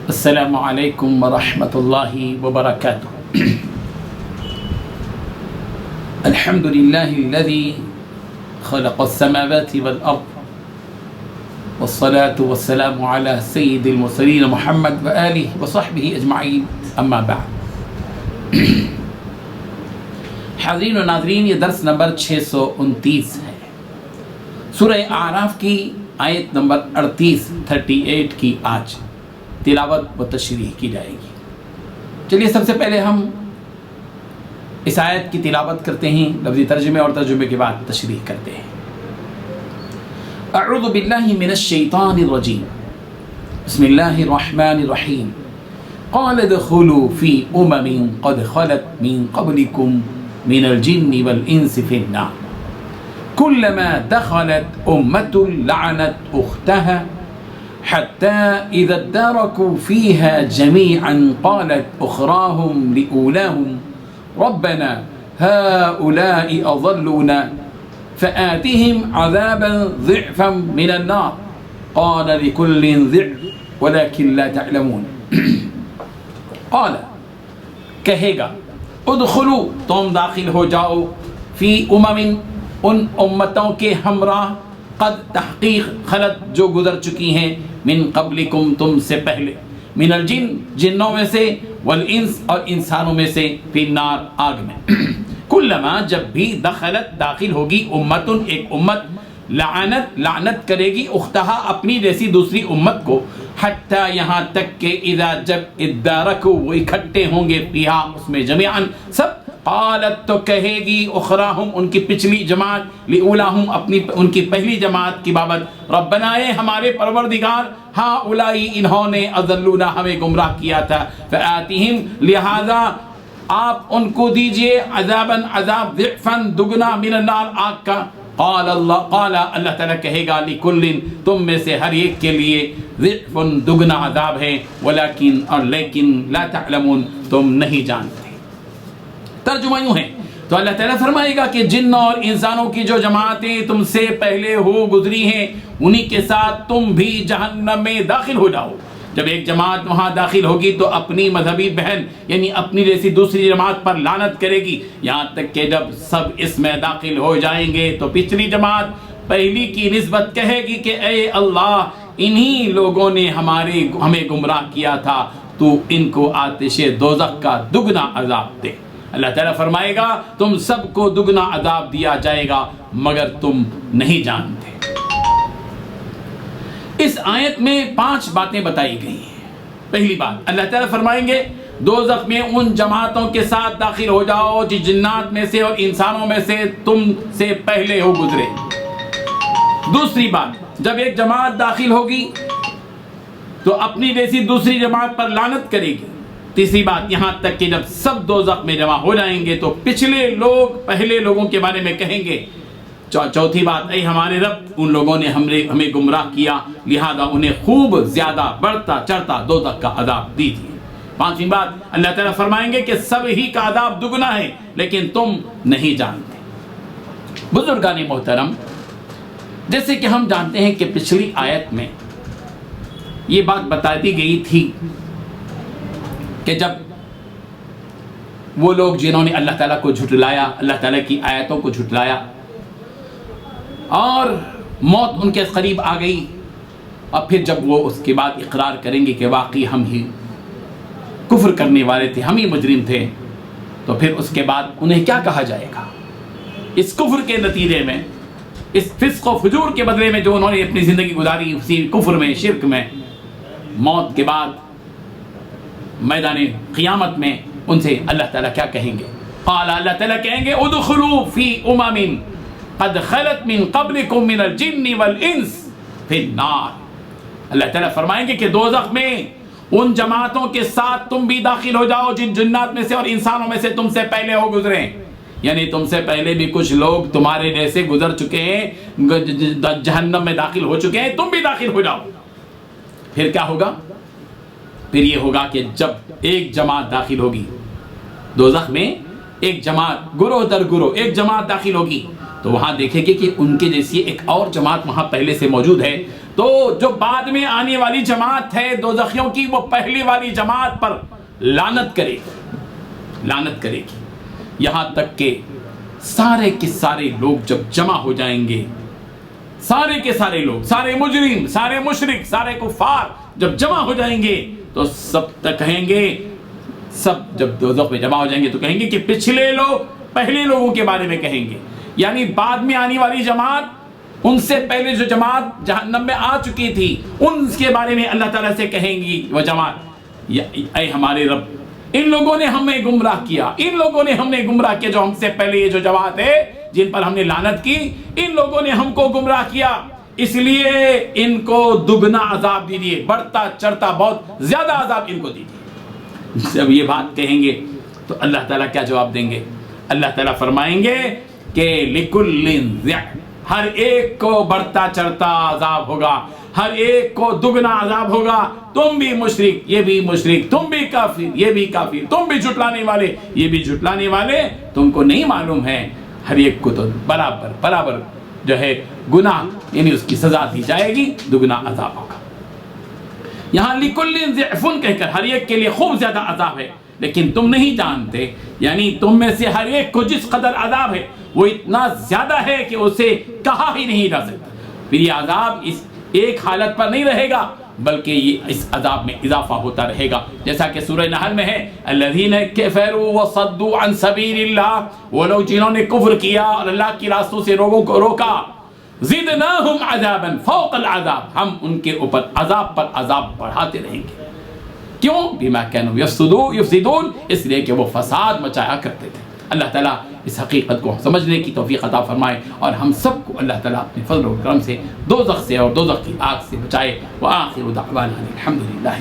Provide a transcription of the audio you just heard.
السلام علیکم ورحمۃ اللہ وبرکاتہ۔ الحمد للہ الذی خلق السماوات والارض والصلاة والسلام علی سید المرسلین محمد وآلہ وصحبہ اجمعین، اما بعد۔ حاضرین و ناظرین، یہ درس نمبر 629 ہے۔ سورہ اعراف کی آیت نمبر 38 کی آج تلاوت و تشریح کی جائے گی۔ چلیے سب سے پہلے ہم اس آیت کی تلاوت کرتے ہیں، لفظی ترجمے اور ترجمے کے بعد تشریح کرتے ہیں۔ اعوذ باللہ من الشیطان الرجیم، بسم اللہ الرحمن الرحیم۔ قال ادخلوا فی قد خلت من قبلکم من الجن والانس فی النار كلما دخلت أمة لعنت أختها حتى إذا اداركوا فيها جميعا قالت أخراهم لأولاهم ربنا هؤلاء أضلونا فآتهم عذابا ضعفا من النار قال لكل ضعف ولكن لا تعلمون۔ قال کہے گا، ادخلوا تم داخل ہو جاؤ، فی ان امتوں کے ہمراہ، قد تحقیق خلط جو گزر چکی ہیں، من قبلکم تم سے پہلے، من الجن جنوں میں سے، والانس اور انسانوں میں سے، فی النار آگ میں۔ کلما جب بھی دخلت داخل ہوگی امتن ایک امت، لعنت کرے گی اختہا اپنی جیسی دوسری امت کو، حتی یہاں تک کہ اذا جب ادارکو وہ اکھٹے ہوں گے، فیہا اس میں جميعا سب، قالت تو کہے گی اخراہم ان کی پچھلی جماعت، لأولاہم ان کی پہلی جماعت کی بابت، ربنا اے ہمارے پروردگار، ہاں اولائی انہوں نے اضلونا ہمیں گمراہ کیا تھا، فآتہم لہذا آپ ان کو دیجئے، عذاباً عذاب، ضعفاً دگنا، من النار آگ کا، قال اللہ تعالیٰ کہے گا، لکل تم میں سے ہر ایک کے لیے، ضعف دگنا عذاب ہے، ولیکن اور لیکن لا تعلمون تم نہیں جانتے۔ ترجمہ یوں ہے، تو اللہ تعالیٰ فرمائے گا کہ جن اور انسانوں کی جو جماعتیں تم سے پہلے ہو گزری ہیں، انہی کے ساتھ تم بھی جہنم میں داخل ہو جاؤ۔ جب ایک جماعت وہاں داخل ہوگی تو اپنی مذہبی بہن یعنی اپنی جیسی دوسری جماعت پر لعنت کرے گی، یہاں تک کہ جب سب اس میں داخل ہو جائیں گے تو پچھلی جماعت پہلی کی نسبت کہے گی کہ اے اللہ، انہی لوگوں نے ہمیں گمراہ کیا تھا، تو ان کو آتش دوزخ کا دگنا عذاب دے۔ اللہ تعالیٰ فرمائے گا تم سب کو دگنا عذاب دیا جائے گا مگر تم نہیں جانتے۔ اس آیت میں 5 باتیں بتائی گئی ہیں۔ پہلی بات، اللہ تعالیٰ فرمائیں گے دوزخ میں ان جماعتوں کے ساتھ داخل ہو جاؤ جو جنات میں سے اور انسانوں میں سے تم سے پہلے ہو گزرے۔ دوسری بات، جب ایک جماعت داخل ہوگی تو اپنی جیسی دوسری جماعت پر لعنت کرے گی۔ تیسری بات، یہاں تک کہ جب سب دوزخ میں جمع ہو جائیں گے تو پچھلے لوگ پہلے لوگوں کے بارے میں کہیں گے۔ چوتھی بات، اے ہمارے رب، ان لوگوں نے ہمیں گمراہ کیا، لہذا انہیں خوب زیادہ بڑھتا چڑھتا دوزخ کا عذاب دیجیے۔ پانچویں بات، اللہ تعالیٰ فرمائیں گے کہ سب ہی کا عذاب دگنا ہے لیکن تم نہیں جانتے۔ بزرگان محترم، جیسے کہ ہم جانتے ہیں کہ پچھلی آیت میں یہ بات بتا دی گئی تھی کہ جب وہ لوگ جنہوں نے اللہ تعالیٰ کو جھٹلایا، اللہ تعالیٰ کی آیتوں کو جھٹلایا اور موت ان کے قریب آ گئی، اور پھر جب وہ اس کے بعد اقرار کریں گے کہ واقعی ہم ہی کفر کرنے والے تھے، ہم ہی مجرم تھے، تو پھر اس کے بعد انہیں کیا کہا جائے گا؟ اس کفر کے نتیجے میں، اس فسق و فجور کے بدلے میں جو انہوں نے اپنی زندگی گزاری اسی کفر میں، شرک میں، موت کے بعد میدان قیامت میں ان سے اللہ تعالیٰ کیا کہیں گے؟ قال اللہ تعالیٰ کہیں گے ادخلوا فی قد خلت من قبلکم من الجن والانس فی النار۔ اللہ تعالیٰ فرمائیں گے کہ دوزخ میں ان جماعتوں کے ساتھ تم بھی داخل ہو جاؤ جن جنات میں سے اور انسانوں میں سے تم سے پہلے ہو گزرے، یعنی تم سے پہلے بھی کچھ لوگ تمہارے جیسے گزر چکے ہیں، جہنم میں داخل ہو چکے ہیں، تم بھی داخل ہو جاؤ۔ پھر کیا ہوگا؟ پھر یہ ہوگا کہ جب ایک جماعت داخل ہوگی دوزخ میں، ایک جماعت گروہ در گروہ ایک جماعت داخل ہوگی، تو وہاں دیکھیں گے کہ ان کے جیسی ایک اور جماعت وہاں پہلے سے موجود ہے، تو جو بعد میں آنے والی جماعت ہے دوزخیوں کی، وہ پہلی والی جماعت پر لعنت کرے گی، یہاں تک کہ سارے کے سارے لوگ جب جمع ہو جائیں گے، سارے کے سارے لوگ، سارے مجرم، سارے مشرک، سارے کفار جب جمع ہو جائیں گے تو سب تک کہیں گے، سب جب دوزخ میں جمع ہو جائیں گے تو کہیں گے کہ پچھلے لوگ پہلے لوگوں کے بارے میں کہیں گے، یعنی بعد میں آنے والی جماعت ان سے پہلے جو جماعت جہنم میں آ چکی تھی ان کے بارے میں اللہ تعالیٰ سے کہیں گی وہ جماعت، اے ہمارے رب، ان لوگوں نے ہمیں گمراہ کیا، ان لوگوں نے ہم نے گمراہ کیا، جو ہم سے پہلے یہ جو جماعت ہے جن پر ہم نے لعنت کی، ان لوگوں نے ہم کو گمراہ کیا، اس لیے ان کو دگنا عذاب دیجیے، بڑھتا چڑھتا بہت زیادہ عذاب ان کو دیجیے۔ جب یہ بات کہیں گے تو اللہ تعالیٰ کیا جواب دیں گے؟ اللہ تعالیٰ فرمائیں گے کہ لِكُلٍّ، ہر ایک کو بڑھتا چڑھتا عذاب ہوگا، ہر ایک کو دگنا عذاب ہوگا، تم بھی مشرک یہ بھی مشرک، تم بھی کافر یہ بھی کافر، تم بھی جھٹلانے والے یہ بھی جھٹلانے والے، تم کو نہیں معلوم ہے ہر ایک کو تو برابر جو ہے گناہ یعنی اس کی سزا دی جائے گی، دگنا عذاب ہوگا۔ یہاں لِكُلٍّ ضِعْفٌ کہہ کر ہر ایک کے لیے خوب زیادہ عذاب ہے، لیکن تم نہیں جانتے، یعنی تم میں سے ہر ایک کو جس قدر عذاب ہے وہ اتنا زیادہ ہے کہ اسے کہا ہی نہیں جا سکتا۔ پھر یہ عذاب اس ایک حالت پر نہیں رہے گا بلکہ یہ اس عذاب میں اضافہ ہوتا رہے گا، جیسا کہ سورہ نحل میں ہے الذین کفروا وصدوا عن سبیل اللہ، وہ لوگ جنہوں نے کفر کیا اور اللہ کی راستوں سے لوگوں کو روکا، زدناہم عذابا فوق العذاب، ہم ان کے اوپر عذاب پر عذاب بڑھاتے رہیں گے۔ کیوں؟ بما كانوا یفسدون، اس لیے کہ وہ فساد مچایا کرتے تھے۔ اللہ تعالیٰ اس حقیقت کو سمجھنے کی توفیق عطا فرمائے اور ہم سب کو اللہ تعالیٰ اپنے فضل و کرم سے دوزخ سے اور دوزخ کی آگ سے بچائے۔ وآخر دعوانا الحمدللہ۔